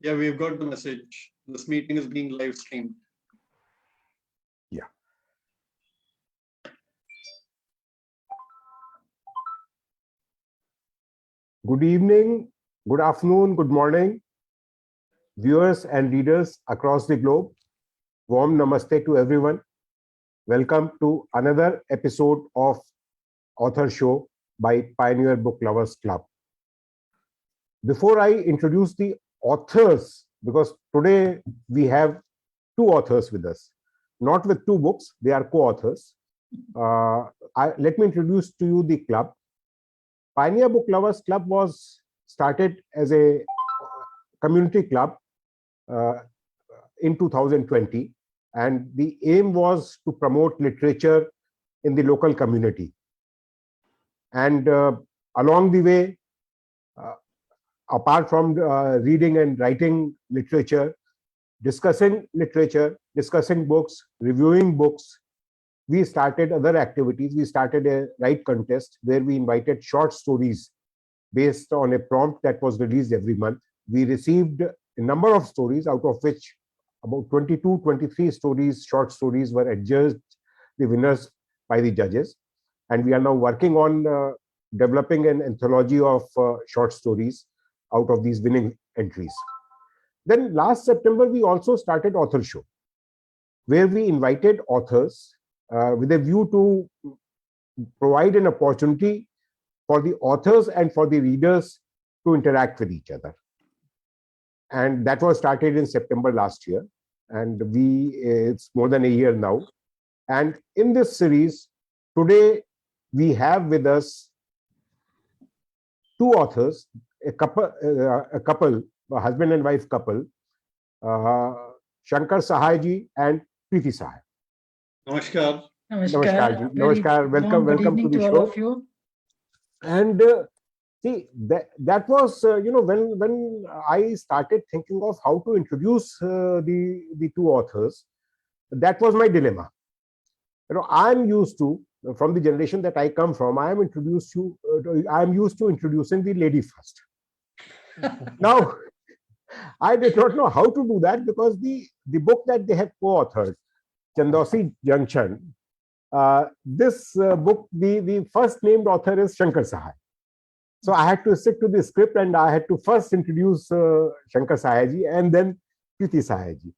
Yeah, we've got the message. This meeting is being live streamed. Yeah. Good evening, good afternoon, good morning, viewers and readers across the globe. Warm namaste to everyone. Welcome to another episode of Author Show by Pioneer Book Lovers Club. Before I introduce the authors, because today we have two authors with us, not with two books, they are co-authors. Let me introduce to you the club. Pioneer Book Lovers Club was started as a community club in 2020, and the aim was to promote literature in the local community. And along the way, apart from reading and writing literature, discussing books, reviewing books, we started other activities. We started a write contest where we invited short stories based on a prompt that was released every month. We received a number of stories, out of which about 22, 23 stories, short stories, were adjudged the winners by the judges. And we are now working on developing an anthology of short stories out of these winning entries. Then last September, we also started Author Show, where we invited authors with a view to provide an opportunity for the authors and for the readers to interact with each other. And that was started in September last year. And it's more than a year now. And in this series, today we have with us two authors, a couple, a husband and wife couple, Shankar Sahay ji and Preeti Sahay. Namaskar. Namaskar ji. Namaskar. Welcome to the show. All of you. And see, that was, when I started thinking of how to introduce the two authors, that was my dilemma. I'm used to, from the generation that I come from, I'm used to introducing the lady first. Now, I did not know how to do that because the book that they have co-authored, Chandosi Junction, this book, the first named author is Shankar Sahay. So I had to stick to the script and I had to first introduce Shankar Sahay ji and then Preeti Sahay ji.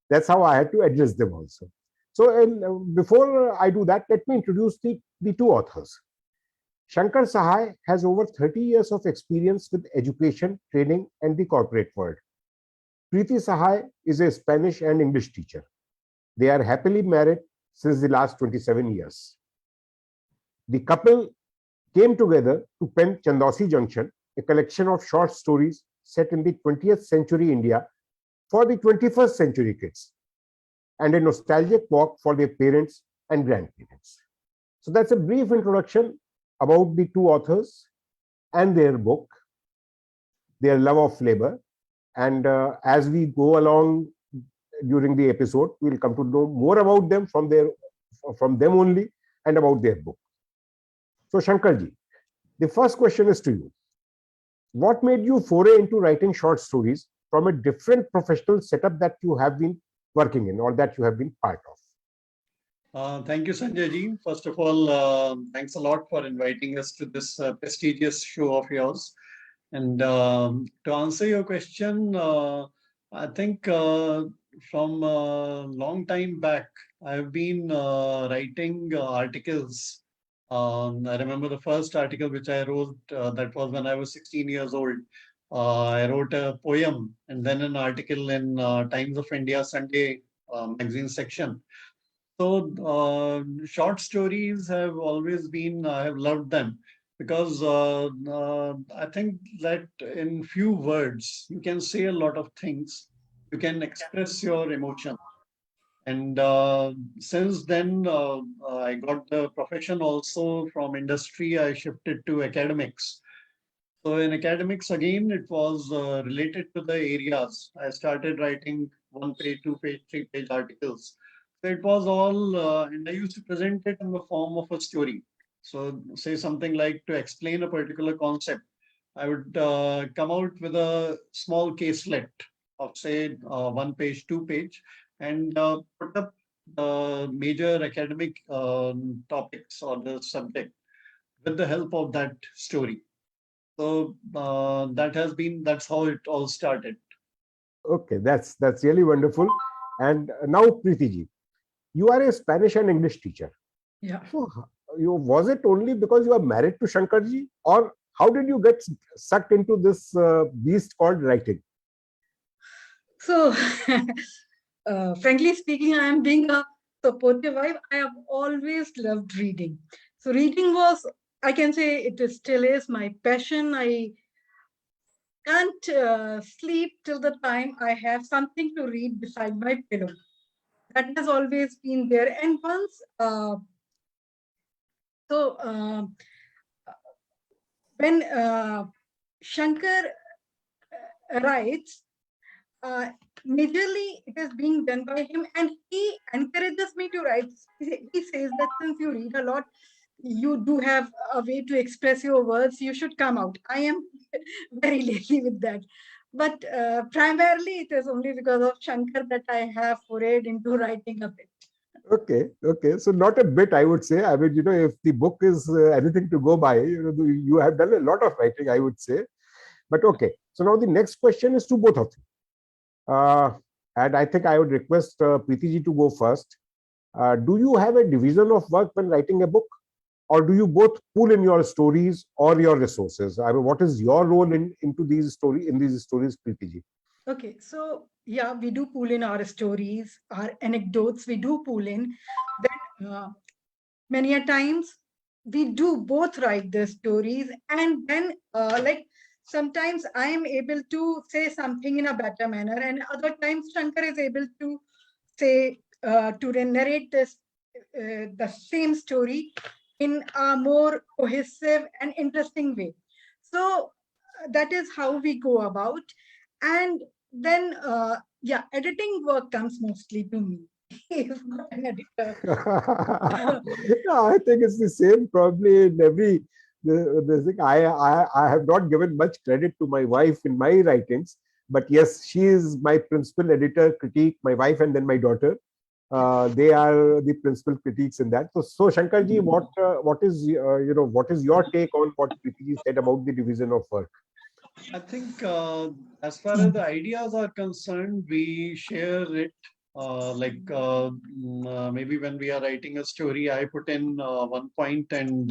That's how I had to address them also. So before I do that, let me introduce the two authors. Shankar Sahay has over 30 years of experience with education, training, and the corporate world. Preeti Sahay is a Spanish and English teacher. They are happily married since the last 27 years. The couple came together to pen Chandosi Junction, a collection of short stories set in the 20th century India for the 21st century kids, and a nostalgic walk for their parents and grandparents. So that's a brief introduction about the two authors and their book, their love of labor. And as we go along during the episode, we'll come to know more about them from them only and about their book. So Shankarji, the first question is to you. What made you foray into writing short stories from a different professional setup that you have been working in or that you have been part of? Thank you, Sanjay ji. First of all, thanks a lot for inviting us to this prestigious show of yours. And to answer your question, I think from a long time back, I've been writing articles. I remember the first article which I wrote, that was when I was 16 years old. I wrote a poem and then an article in Times of India Sunday magazine section. So short stories have always been, I have loved them because I think that in few words, you can say a lot of things. You can express your emotion. And since then, I got the profession also from industry. I shifted to academics. So in academics, again, it was related to the areas. I started writing 1 page, 2 page, 3 page articles. So it was all, and I used to present it in the form of a story. So say something like to explain a particular concept, I would come out with a small caselet of say 1 page, 2 page, and put up the major academic topics or the subject with the help of that story. So that's how it all started. Okay, that's really wonderful. And now, Preeti ji, you are a Spanish and English teacher. Yeah. So, you was it only because you are married to Shankarji, or how did you get sucked into this beast called writing? So, frankly speaking, I am being a supportive wife. I have always loved reading. So, reading was, I can say, still is my passion. I can't sleep till the time I have something to read beside my pillow. That has always been there. And once, so when Shankar writes, uh, majorly it is being done by him, and he encourages me to write. He says that since you read a lot, you do have a way to express your words, you should come out. I am very lazy with that, but primarily it is only because of Shankar that I have forayed into writing a bit. Okay, okay. So not a bit, I would say. I mean, if the book is anything to go by, you have done a lot of writing, I would say. But okay. So now the next question is to both of you. And I think I would request Preeti ji to go first. Do you have a division of work when writing a book, or do you both pull in your stories or your resources? I mean, what is your role into these stories, Preeti ji? Okay, so yeah, we do pull in our stories, our anecdotes, we do pull in. Then many a times we do both write the stories, and then like sometimes I am able to say something in a better manner, and other times Shankar is able to say to narrate this the same story in a more cohesive and interesting way. So that is how we go about. And then yeah, editing work comes mostly to me. He's not an editor. Yeah, I think it's the same probably in every the thing. I have not given much credit to my wife in my writings, but yes, she is my principal editor, critique, my wife, and then my daughter. They are the principal critiques in that. So Shankarji, what is your take on what Preeti said about the division of work? I think as far as the ideas are concerned, we share it. Maybe when we are writing a story, I put in one point, and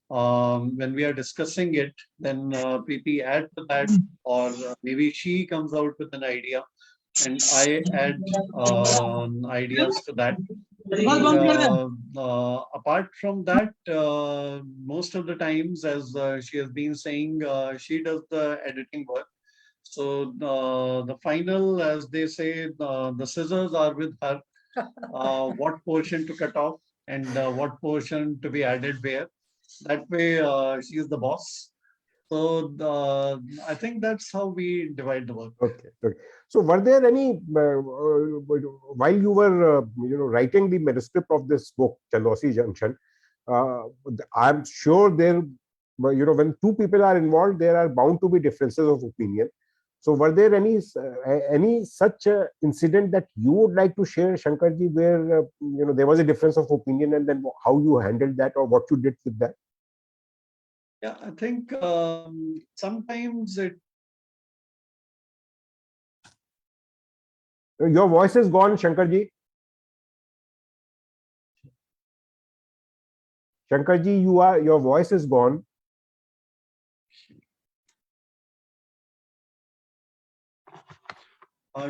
when we are discussing it, then Preeti add to that, or maybe she comes out with an idea, and I add ideas to that. And apart from that, most of the times, as she has been saying, she does the editing work. So the final, as they say, the scissors are with her. What portion to cut off and what portion to be added where. That way, she is the boss. So I think that's how we divide the work. Okay. Okay. So, were there any while you were writing the manuscript of this book, Chandosi Junction? Uh, I'm sure there, when two people are involved, there are bound to be differences of opinion. So, were there any such incident that you would like to share, Shankarji, where there was a difference of opinion, and then how you handled that, or what you did with that? Yeah, I think sometimes it. Your voice is gone, Shankarji. Shankarji, your voice is gone.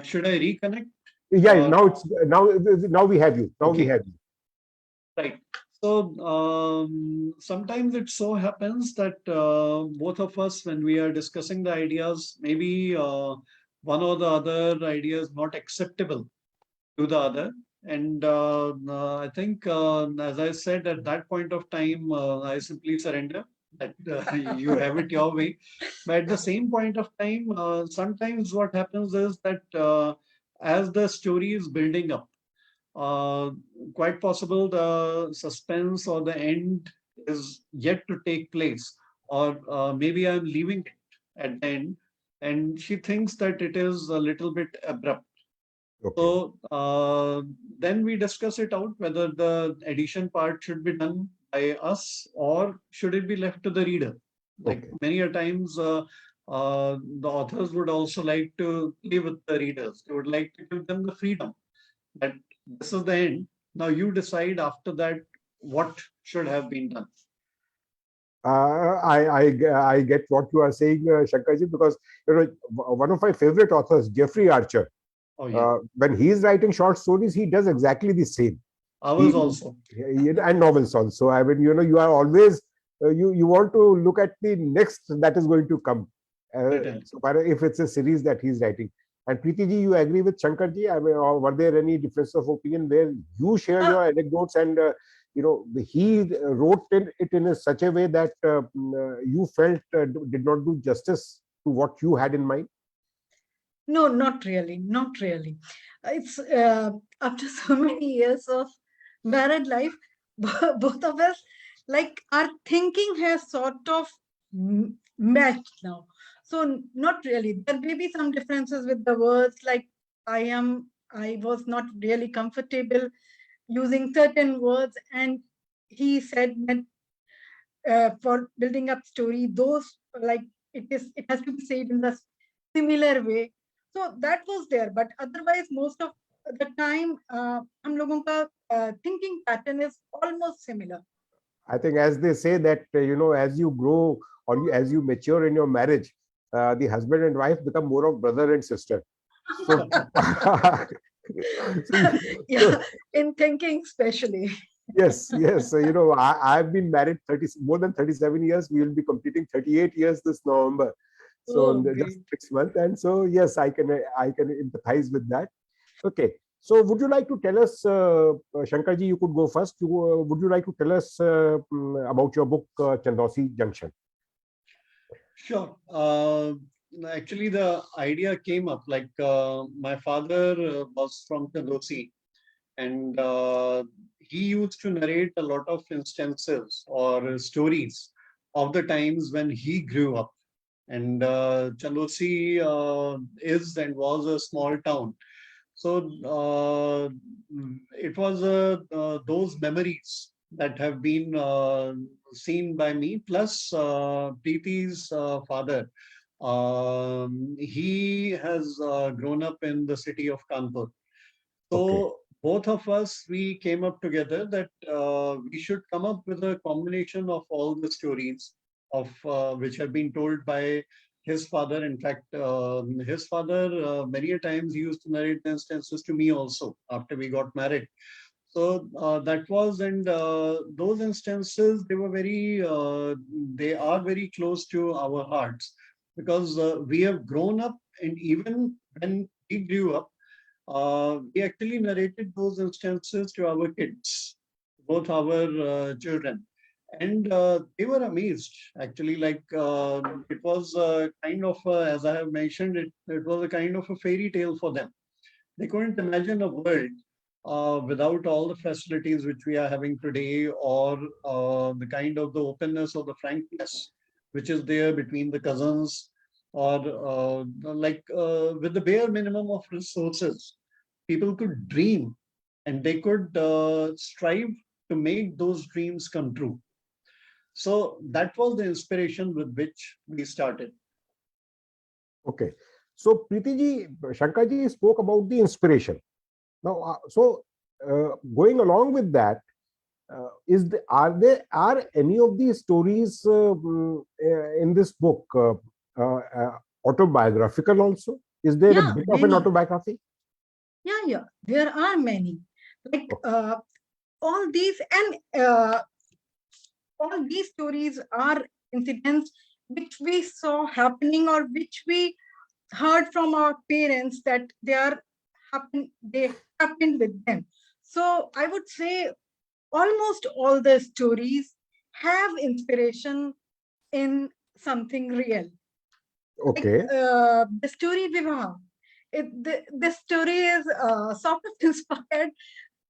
Should I reconnect? Yeah, Or now we have you. Now we okay, have you. right. So sometimes it so happens that both of us, when we are discussing the ideas, maybe one or the other idea is not acceptable to the other. And I think, as I said, at that point of time, I simply surrender that you have it your way. But at the same point of time, sometimes what happens is that as the story is building up, uh, quite possible the suspense or the end is yet to take place, or maybe I'm leaving it at the end. and she thinks that it is a little bit abrupt. Okay. So then we discuss it out whether the addition part should be done by us or should it be left to the reader. Like Okay. many a times, the authors would also like to play with the readers. They would like to give them the freedom that this is the end. Now you decide after that what should have been done. I get what you are saying, Shankarji, because one of my favorite authors, Jeffrey Archer, Oh yeah, when he's writing short stories, he does exactly the same. ours He, also. and novels also. I mean, you are always you want to look at the next that is going to come. Certainly. So far, if it's a series that he's writing. And Preeti ji, you agree with Shankar ji? I mean, or were there any difference of opinion where you share Uh, your anecdotes and he wrote it in such a way that you felt did not do justice to what you had in mind? no, not really, not really. It's after so many years of married life, both of us, like our thinking has sort of matched now. So not really. There may be some differences with the words, like I was not really comfortable using certain words, and he said that for building up story, those like it has to be said in the similar way. So that was there, but otherwise most of the time हम लोगों का thinking pattern is almost similar. I think, as they say that as you grow or as you mature in your marriage, the husband and wife become more of brother and sister. So, so, Yeah, so in thinking especially. yes, yes. I've been married more than 37 years. We will be completing 38 years this November. So Oh, just great. 6 months, and so yes, I can empathize with that. Okay. So would you like to tell us, Shankarji, you could go first. Would you like to tell us about your book, Chandausi Junction? Sure. Actually, the idea came up like my father was from Kadosi, and he used to narrate a lot of instances or stories of the times when he grew up. And Chandosi is and was a small town. So it was those memories that have been seen by me, plus Preeti's father. He has grown up in the city of Kanpur. Okay. So both of us, we came up together that we should come up with a combination of all the stories of which have been told by his father. In fact, his father many a times he used to narrate the instances to me also after we got married. So that was, and those instances they are very close to our hearts because we have grown up, and even when we grew up we actually narrated those instances to our kids, both our children, and they were amazed. Actually, like it was a kind of, as I have mentioned, it was a kind of a fairy tale for them. They couldn't imagine a world without all the facilities which we are having today, or the kind of the openness or the frankness which is there between the cousins, or with the bare minimum of resources, people could dream and they could strive to make those dreams come true. So that was the inspiration with which we started. Okay. So Preeti ji, Shankar ji spoke about the inspiration. Now, going along with that, are any of these stories in this book autobiographical also? Is there a Yeah, bit of an many. autobiography? Yeah, there are many. Like Okay. all these and all these stories are incidents which we saw happening or which we heard from our parents that they happened with them. So I would say almost all the stories have inspiration in something real. Like Okay. the story Vivaha. The story is sort of inspired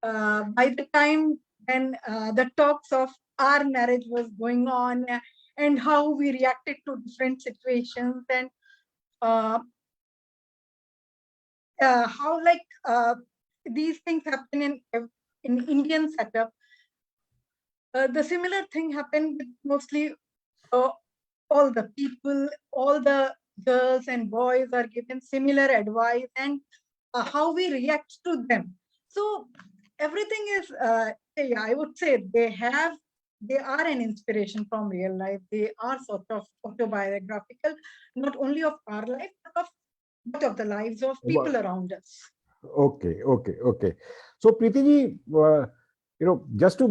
by the time when the talks of our marriage was going on, and how we reacted to different situations, and uh, how like these things happen in Indian setup. The similar thing happened with mostly uh, all the people, all the girls and boys are given similar advice, and how we react to them. So everything is, yeah, I would say they are an inspiration from real life. They are sort of autobiographical, not only of our life, but of the lives of people around us. Okay, okay, okay. So, Preeti ji, just to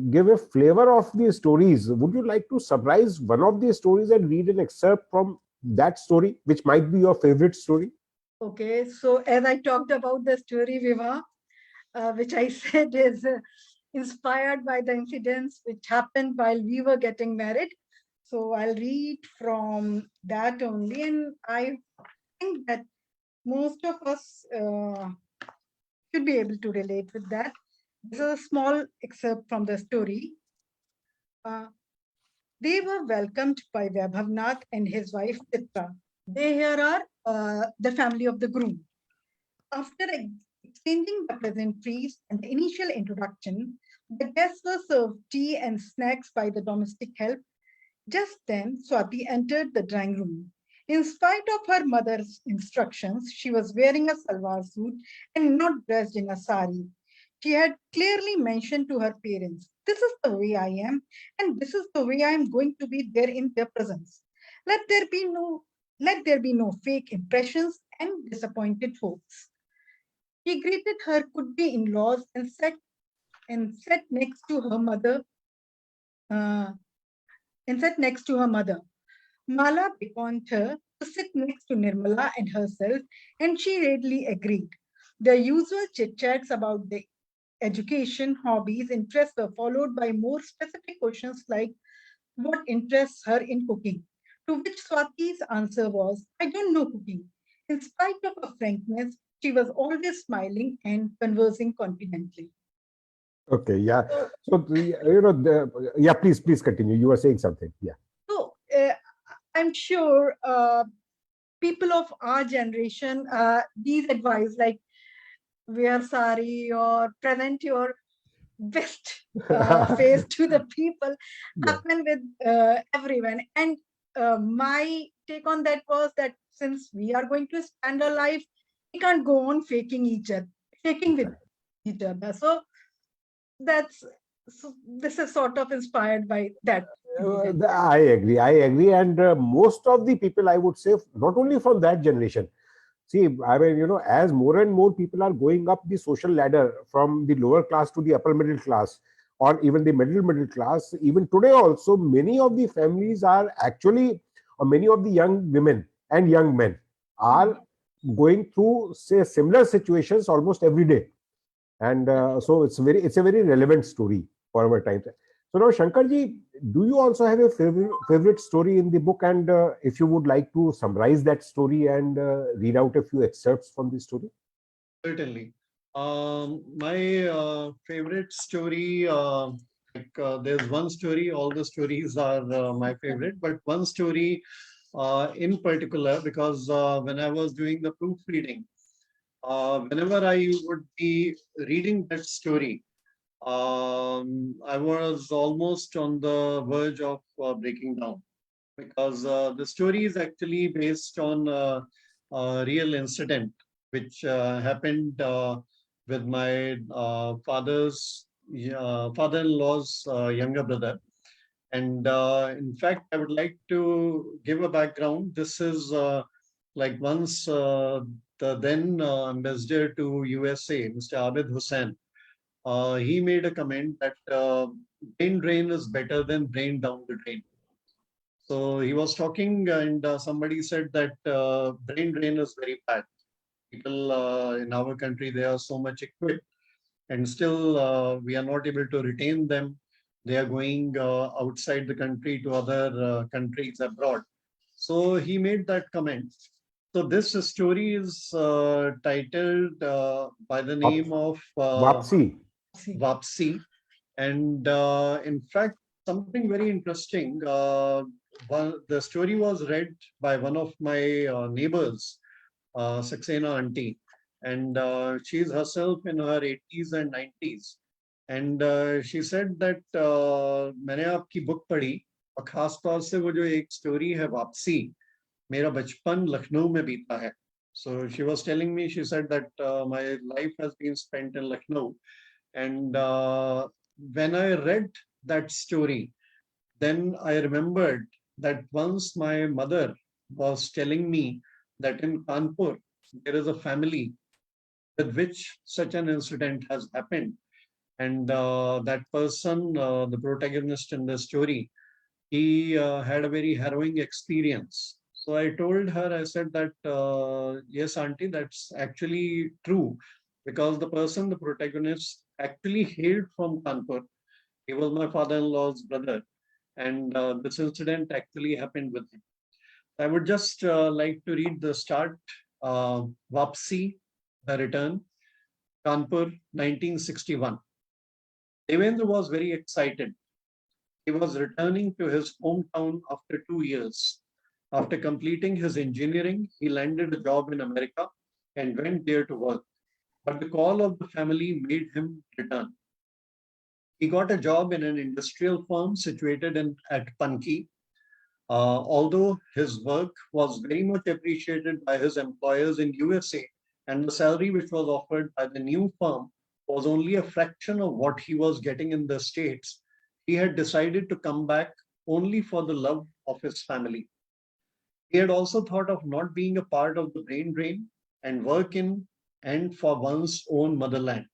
give a flavor of the stories, would you like to summarize one of the stories and read an excerpt from that story, which might be your favorite story? Okay, so as I talked about the story Viva, which I said is inspired by the incidents which happened while we were getting married. So I'll read from that only, and I think that most of us should be able to relate with that. This is a small excerpt from the story. Uh, they were welcomed by Vaibhavnath and his wife Chitra. They here are the family of the groom. After exchanging the pleasantries and the initial introduction, the guests were served tea and snacks by the domestic help. Just then, Swati entered the drawing room. In spite of her mother's instructions, she was wearing a salwar suit and not dressed in a sari. She had clearly mentioned to her parents, "This is the way I am, and this is the way I am going to be there in their presence. Let there be no let there be no fake impressions and disappointed hopes." He greeted her could-be in-laws and sat next to her mother. Uh, and sat next to her mother. Mala beckoned her to sit next to Nirmala and herself, and she readily agreed. The usual chit-chats about the education, hobbies, interests were followed by more specific questions like what interests her in cooking. To which Swati's answer was, "I don't know cooking." In spite of her frankness, she was always smiling and conversing confidently. Okay, yeah. So, So, yeah, please continue. You were saying something. Yeah. so I'm sure people of our generation, these advice like wear sari or present your best face to the people Yeah. happen with everyone. And my take on that was that since we are going to spend our life, we can't go on faking with each other. So that's this is sort of inspired by that incident. I agree. I agree. And most of the people, I would say, not only from that generation. See, I mean, as more and more people are going up the social ladder from the lower class to the upper middle class, or even the middle class, even today also, many of the families are actually, or many of the young women and young men are going through, say, similar situations almost every day. And so it's a very relevant story for our times. So now, Shankarji, do you also have a favorite story in the book? And if you would like to summarize that story and read out a few excerpts from the story? Certainly. My favorite story, there's one story, all the stories are my favorite, but one story in particular, because when I was doing the proofreading, whenever I would be reading that story, I was almost on the verge of breaking down because the story is actually based on a real incident which happened with my father-in-law's younger brother. And in fact, I would like to give a background. This is like once the then ambassador to USA, Mr. Abid Hussain, he made a comment that brain drain is better than brain down the drain. So he was talking, and somebody said that brain drain is very bad. People in our country, they are so much equipped, and still we are not able to retain them. They are going outside the country to other countries abroad. So he made that comment. So this story is titled by the Wap- name of Wapsi. See. Vapsi. And in fact, something very interesting. The story was read by one of my neighbors, Saxena auntie, and she's herself in her 80s and 90s. And she said that मैंने आपकी book पढ़ी और खास तौर से वो जो एक स्टोरी है वापसी, मेरा बचपन लखनऊ में बीता है. So she was telling me, she said that my life has been spent in Lucknow. And when I read that story, then I remembered that once my mother was telling me that in Kanpur, there is a family with which such an incident has happened. And that person, the protagonist in the story, he had a very harrowing experience. So I told her, I said that, yes, auntie, that's actually true. Because the person, the protagonist, actually hailed from Kanpur. He was my father-in-law's brother. And this incident actually happened with him. I would just like to read the start. Vapsi, the return, Kanpur, 1961. Devendra was very excited. He was returning to his hometown after 2 years. After completing his engineering, he landed a job in America and went there to work. But the call of the family made him return. He got a job in an industrial firm situated at Panki. Although his work was very much appreciated by his employers in USA, and the salary which was offered by the new firm was only a fraction of what he was getting in the States, he had decided to come back only for the love of his family. He had also thought of not being a part of the brain drain and work in and for one's own motherland.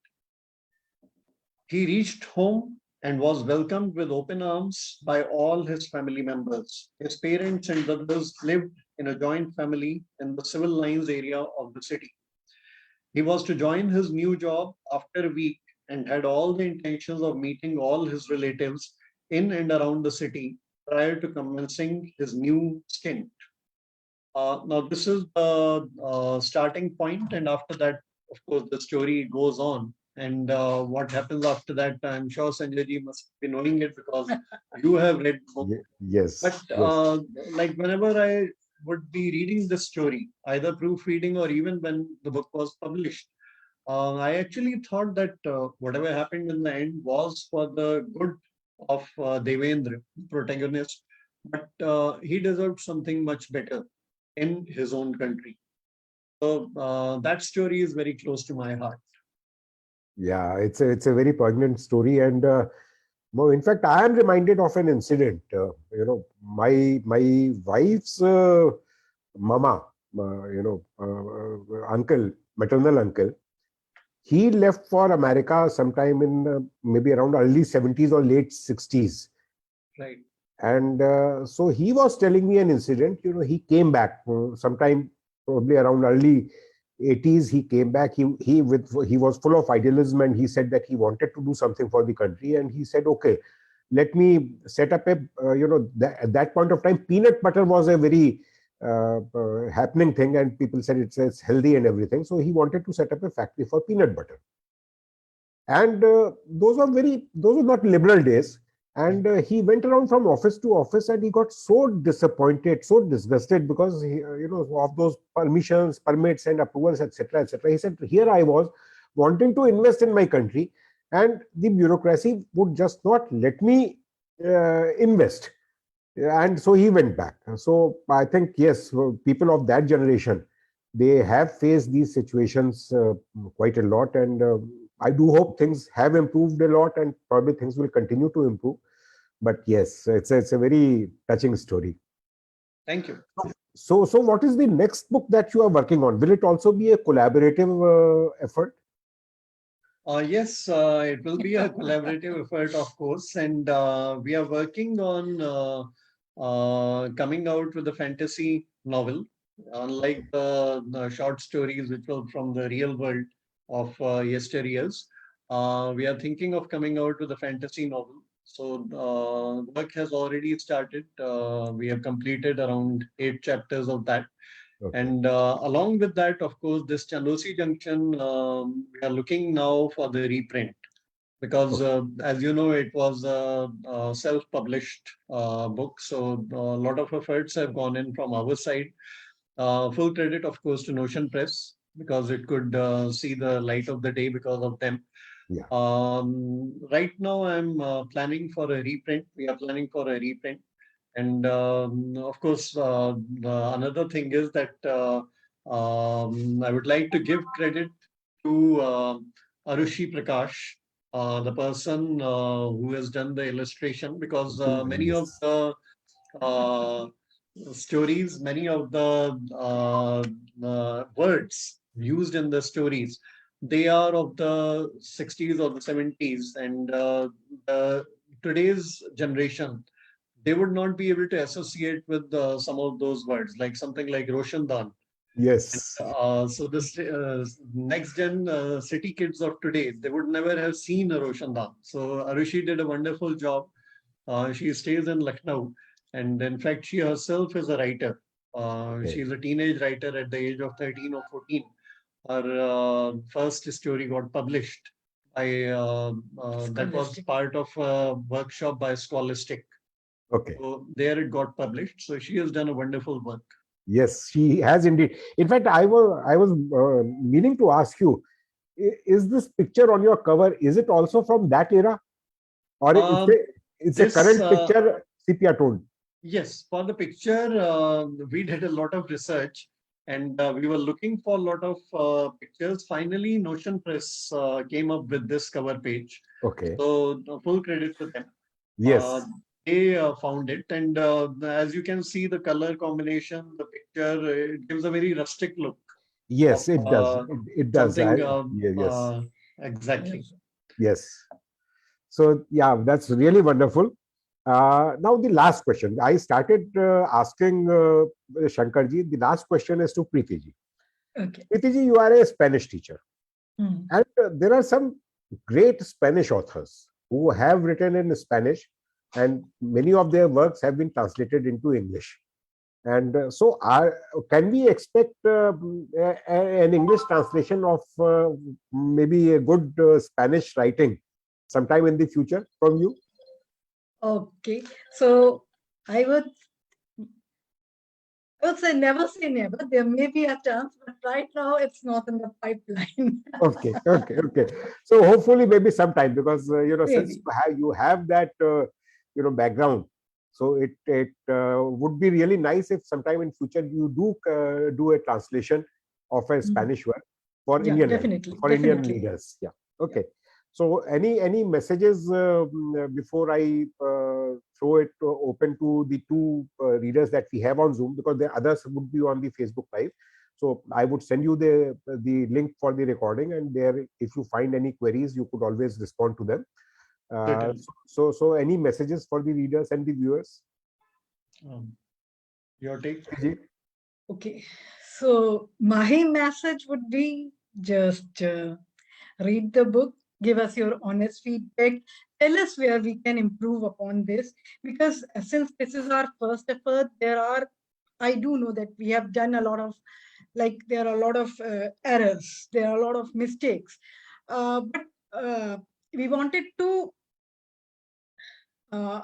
He reached home and was welcomed with open arms by all his family members. His parents and brothers lived in a joint family in the civil lines area of the city. He was to join his new job after a week and had all the intentions of meeting all his relatives in and around the city prior to commencing his new stint. Now, this is the starting point, and after that, of course, the story goes on. And what happens after that, I'm sure Sanjay ji must be knowing it because you have read the book. Yes, But yes. like whenever I would be reading this story, either proofreading or even when the book was published, I actually thought that whatever happened in the end was for the good of Devendra, the protagonist, but he deserved something much better in his own country. So that story is very close to my heart. Yeah, it's a very poignant story, and well, in fact, I am reminded of an incident. My wife's mama, uncle, maternal uncle, he left for America sometime in maybe around early 70s or late 60s. Right. And so he was telling me an incident. He came back sometime probably around early 80s. He came back. He was full of idealism, and he said that he wanted to do something for the country. And he said, "Okay, let me set up a at that point of time, peanut butter was a very happening thing, and people said it's healthy and everything. So he wanted to set up a factory for peanut butter. And those were not liberal days. And he went around from office to office, and he got so disappointed, so disgusted, because of those permissions, permits, and approvals, etc., etc. He said, "Here I was wanting to invest in my country, and the bureaucracy would just not let me invest." And so he went back. So I think, yes, people of that generation, they have faced these situations quite a lot, and I do hope things have improved a lot, and probably things will continue to improve. But yes, it's a very touching story. Thank you. So what is the next book that you are working on? Will it also be a collaborative effort? Yes, it will be a collaborative effort, of course, and we are working on coming out with a fantasy novel, unlike the short stories which were from the real world of yesteryears. We are thinking of coming out with a fantasy novel. So work has already started. We have completed around 8 chapters of that. Okay. And along with that, of course, this Chandosi Junction, we are looking now for the reprint. because, Okay. as you know, it was a self-published book. So a lot of efforts have gone in from our side. Full credit, of course, to Notion Press because it could see the light of the day because of them. Yeah. Right now, I'm planning for a reprint. We are planning for a reprint. And of course, another thing is that I would like to give credit to Arushi Prakash, the person who has done the illustration, because many of Yes. the uh, stories, many of the words used in the stories, they are of the 60s or the 70s, and today's generation, they would not be able to associate with some of those words, like something like Roshandan. Yes. So this next gen city kids of today, they would never have seen a Roshandan. So Arushi did a wonderful job. She stays in Lucknow, and in fact, she herself is a writer. Okay. She's a teenage writer at the age of 13 or 14. Her first story got published by that was Scholastic. part of a workshop by Scholastic. Okay. So there it got published. So she has done a wonderful work. Yes, she has indeed. In fact, I was meaning to ask you, is this picture on your cover? Is it also from that era, or Um, it's a this current picture, sepia toned? Yes, for the picture, we did a lot of research and we were looking for a lot of pictures. Finally, Notion Press came up with this cover page. Okay. So, full credit to them. Uh, Yes. they found it, and as you can see, the color combination, the picture, it gives a very rustic look of Yes, it does. It does. something. Yes. Exactly. Yes. Yes. So yeah, that's really wonderful. Now the last question. I started asking Shankarji. The last question is to Preeti ji. Okay. Preeti ji, you are a Spanish teacher, Hmm. and there are some great Spanish authors who have written in Spanish, and many of their works have been translated into English. And can we expect an English translation of maybe a good Spanish writing sometime in the future from you? Okay. So I would I would say never. There may be a chance, but right now it's not in the pipeline. Okay, okay, okay. So hopefully, maybe sometime, because since Maybe. you have that background, so it would be really nice if sometime in future you do a translation of a Mm. Spanish work for Yeah, Indian definitely. for Indian Definitely. readers. Yeah. Yeah. Okay. So any messages before I throw it open to the two readers that we have on Zoom, because the others would be on the Facebook Live. So I would send you the link for the recording, and there, if you find any queries, you could always respond to them. Uh, Certainly. so any messages for the readers and the viewers? Um, your take? Okay. So my message would be just read the book, give us your honest feedback, tell us where we can improve upon this. Because since this is our first effort, I do know that we have done a lot of, like, there are a lot of errors, there are a lot of mistakes. But we wanted to, uh,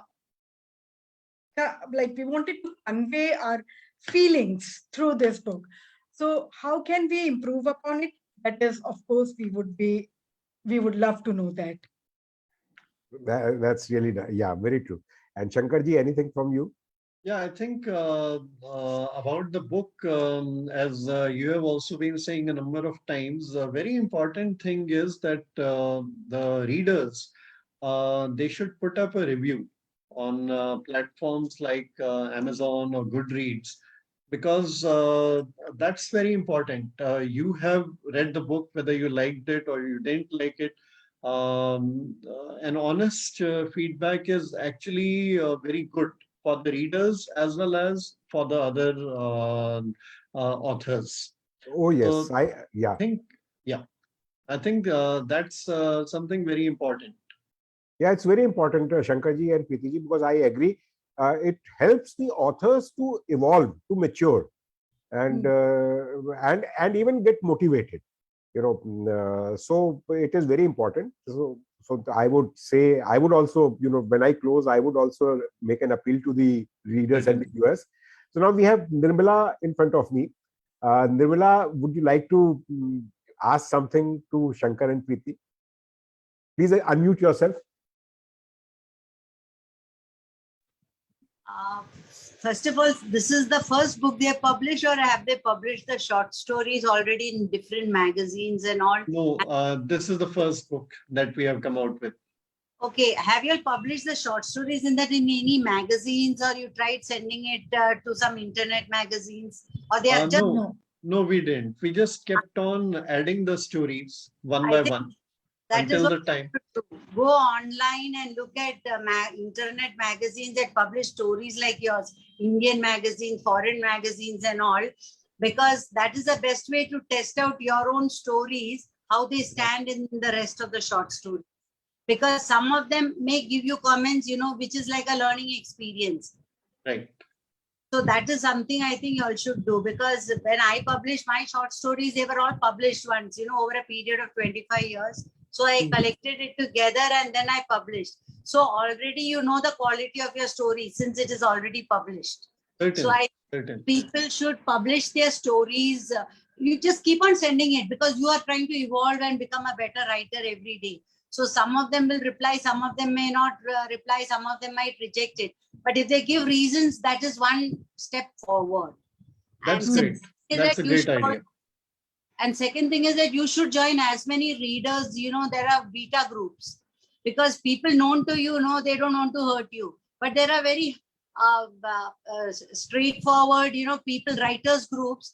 like, we wanted to convey our feelings through this book. So, how can we improve upon it? That is, of course, we would love to know that. That's really yeah, very true. And Shankarji, anything from you? Yeah, I think about the book, as you have also been saying a number of times, a very important thing is that the readers, they should put up a review on platforms like Amazon or Goodreads, because that's very important. You have read the book, whether you liked it or you didn't like it. An honest feedback is actually very good for the readers as well as for the other authors. Oh yes, So yeah. I think, yeah, I think that's something very important. Yeah, it's very important, Shankarji and Preetiji, because I agree. It helps the authors to evolve, to mature, and Mm. and even get motivated. So it is very important. so I would say, I would also, when I close, I would also make an appeal to the readers and the Certainly. viewers. So now we have Nirmala in front of me. Nirmala, would you like to ask something to Shankar and Preeti? Please unmute yourself. First of all, this is the first book they have published, or have they published the short stories already in different magazines and all? No, this is the first book that we have come out with. Okay, have you all published the short stories in any magazines, or you tried sending it to some internet magazines, or they are just? No, we didn't. We just kept on adding the stories one by one That is until what the time. Go online and look at internet magazines that publish stories like yours, Indian magazines, foreign magazines and all, because that is the best way to test out your own stories, how they stand in the rest of the short story. Because some of them may give you comments, which is like a learning experience. Right. So that is something I think you all should do, because when I published my short stories, they were all published once, over a period of 25 years. So I collected it together and then I published. So already you know the quality of your story since it is already published. Certainly. So people should publish their stories. You just keep on sending it, because you are trying to evolve and become a better writer every day. So some of them will reply, some of them may not reply, some of them might reject it. But if they give reasons, that is one step forward. That's great. That's a great idea. And second thing is that you should join as many readers. There are beta groups, because people known to you, they don't want to hurt you. But there are very straightforward, people, writers groups,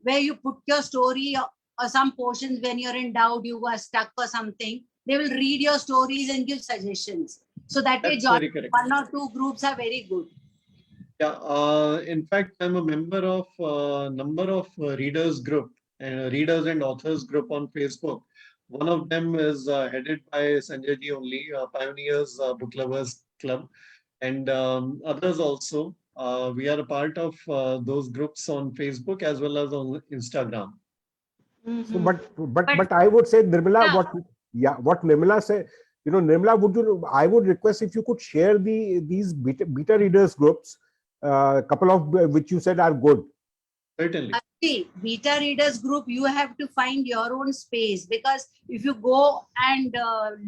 where you put your story or some portions when you're in doubt, you are stuck or something. They will read your stories and give suggestions. So that way, one or two groups are very good. Yeah. In fact, I'm a member of a number of readers group, readers and authors group on Facebook. One of them is headed by Sanjay ji only, Pioneers Book Lovers Club, and others also. We are a part of those groups on Facebook as well as on Instagram. So, but I would say, Nirmala, what Nirmala said, Nirmala, I would request if you could share these beta readers groups, couple of which you said are good. Certainly. See, beta readers group, you have to find your own space, because if you go and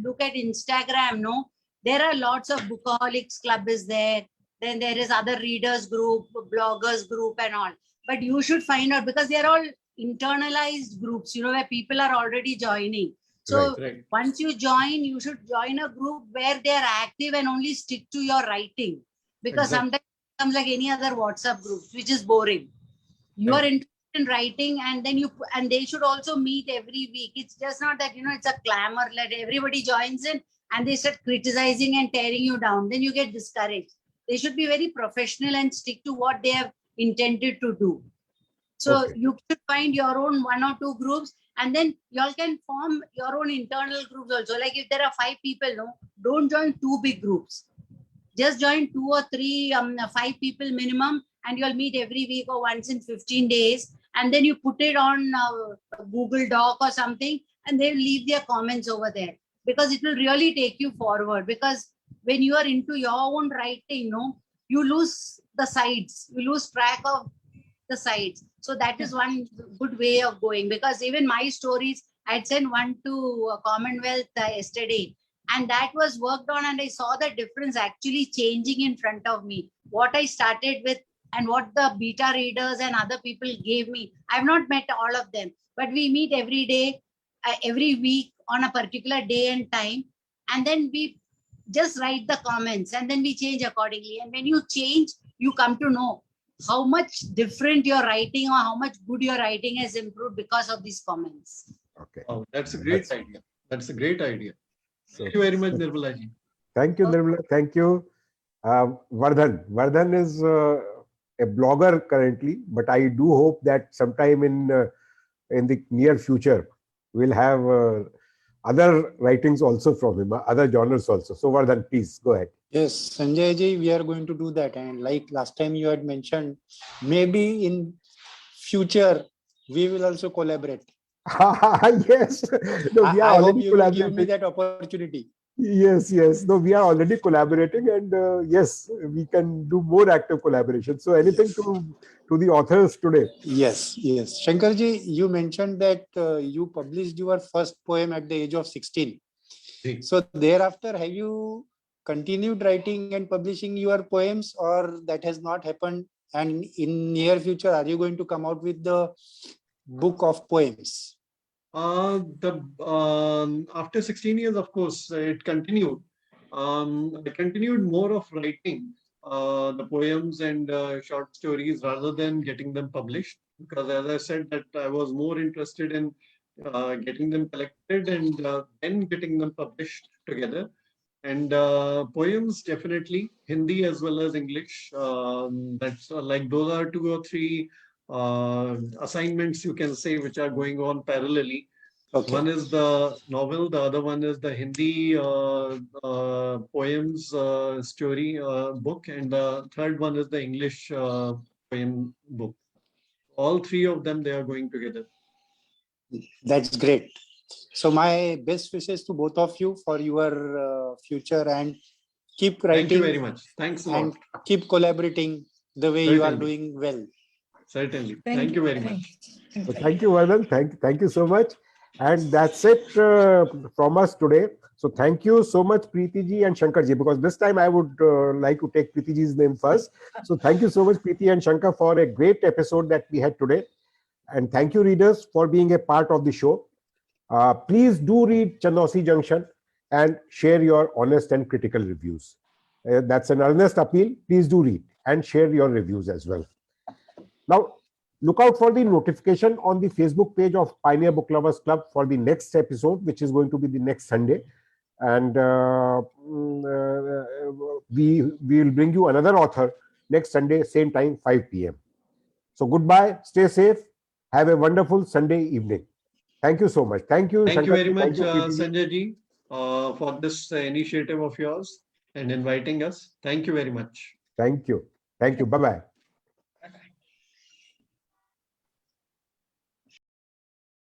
look at Instagram, there are lots of bookaholics club is there. Then there is other readers group, bloggers group and all. But you should find out, because they are all internalized groups, where people are already joining. So right. Once you join, you should join a group where they are active and only stick to your writing. Because sometimes it becomes like any other WhatsApp groups, which is boring. You are interested in writing, and then they should also meet every week. It's just not that, it's a clamor, let everybody joins in and they start criticizing and tearing you down. Then you get discouraged. They should be very professional and stick to what they have intended to do. So you should find your own one or two groups, and then you all can form your own internal groups also. Like if there are 5 people, don't join 2 big groups. Just join 2 or 3, 5 people minimum, and you'll meet every week or once in 15 days. And then you put it on Google Doc or something, and they'll leave their comments over there, because it will really take you forward. Because when you are into your own writing, you lose the sides, you lose track of the sides. So that is one good way of going, because even my stories, I'd sent one to Commonwealth yesterday, and that was worked on, and I saw the difference actually changing in front of me. What I started with and what the beta readers and other people gave me. I've not met all of them, but we meet every day, every week on a particular day and time. And then we just write the comments, and then we change accordingly. And when you change, you come to know how much different your writing or how much good your writing has improved because of these comments. Okay. Oh, that's a great idea. That's a great idea. Thank you very much, Nirmala ji. Thank you, Nirmala. Thank you. Vardhan. Vardhan is a blogger currently, but I do hope that sometime in the near future, we'll have other writings also from him, other genres also. So Vardhan, please go ahead. Yes, Sanjay ji, we are going to do that. And like last time you had mentioned, maybe in future, we will also collaborate. Yes. No, I hope you will give me that opportunity. Yes, yes. No, we are already collaborating, and yes, we can do more active collaboration. So, anything to the authors today? Yes, yes. Shankarji, you mentioned that you published your first poem at the age of 16. Ji. So thereafter, have you continued writing and publishing your poems, or that has not happened? And in near future, are you going to come out with the book of poems? The After 16 years, of course, it continued. I continued more of writing the poems and short stories rather than getting them published, because, as I said, that I was more interested in getting them collected and then getting them published together. And poems, definitely Hindi as well as English. That's like those are two or three assignments, you can say, which are going on parallelly. Okay. One is the novel, the other one is the Hindi poems story book, and the third one is the English poem book. All three of them, they are going together. That's great. So my best wishes to both of you for your future, and keep Thank you writing very much. Thanks a lot. and keep collaborating the way you are Certainly. doing well. Certainly. Thank you very Thank much. you. So thank you, Vardan. Thank you so much. And that's it from us today. So thank you so much, Preeti ji and Shankar ji, because this time I would like to take Preeti ji's name first. So thank you so much, Preeti and Shankar, for a great episode that we had today. And thank you, readers, for being a part of the show. Please do read Chandausi Junction and share your honest and critical reviews. That's an earnest appeal. Please do read and share your reviews as well. Now, look out for the notification on the Facebook page of Pioneer Book Lovers Club for the next episode, which is going to be the next Sunday. And we will bring you another author next Sunday, same time, 5 p.m. So goodbye, stay safe, have a wonderful Sunday evening. Thank you so much. Thank you, Thank you Shankar very ji. Thank much, you, Preeti ji. Sanjay ji, for this initiative of yours and inviting us. Thank you very much. Thank you. Thank you. Bye-bye.